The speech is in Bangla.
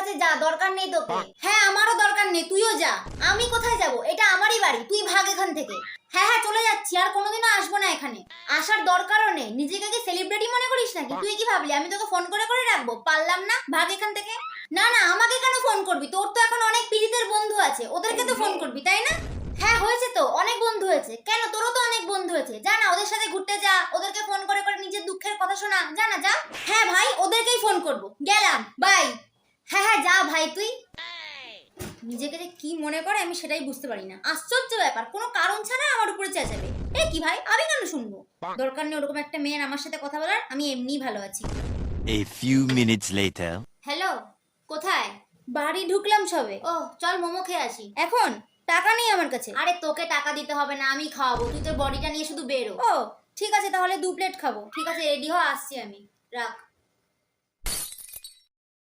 আছে যা, দরকার নেই তোকে। হ্যাঁ আমারও দরকার নেই, তুইও যা। আমি কোথায় যাব? এটা আমারই বাড়ি, তুই ভাগ এখান থেকে। হ্যাঁ হ্যাঁ চলে যাচ্ছি, আর কোনোদিনও আসবো না এখানে। আসার দরকারও নেই। নিজেকে কি সেলিব্রিটি মনে করিস নাকি? তুই কি ভাবলি আমি তোকে ফোন করে করে রাখবো? পারলাম না, ভাগ এখান থেকে। না না, আমাকে কেন ফোন করবি? তোর তো এখন অনেক পীড়িতের বন্ধু আছে, ওদেরকে তো ফোন করবি তাই না? হ্যাঁ হয়েছে তো, অনেক বন্ধু হয়েছে। কেন, তোরও তো অনেক বন্ধু হয়েছে। যা না, ওদের সাথে ঘুরতে যা, ওদেরকে ফোন করে করে নিজের দুঃখের কথা শোনা। যা না যা। হ্যাঁ ভাই, ওদেরকেই ফোন করব। গেলাম, বাই। হ্যাঁ হ্যাঁ যা ভাই তুই। নিজেকে যে কি মনে করে আমি সেটাই বুঝতে পারি না। আশ্চর্য ব্যাপার, কোনো কারণ ছাড়া আমার উপরে চেঁচাবে। এ কি ভাই, আমি কেন শুনবো? দরকার নেই ওরকম একটা মেয়ের আমার সাথে কথা বলার, আমি এমনিই ভালো আছি। A few minutes later. Hello, কোথায়? বাড়ি ঢুকলাম সবে। ও চল মোমো খেয়ে আসি। এখন টাকা নেই আমার কাছে। আরে তোকে টাকা দিতে হবে না, আমি খাওয়াবো। তুই তোর বডিটা নিয়ে শুধু বেরো। ও ঠিক আছে, তাহলে 2 প্লেট খাবো। ঠিক আছে, রেডি হ, আসছি আমি। রাখ।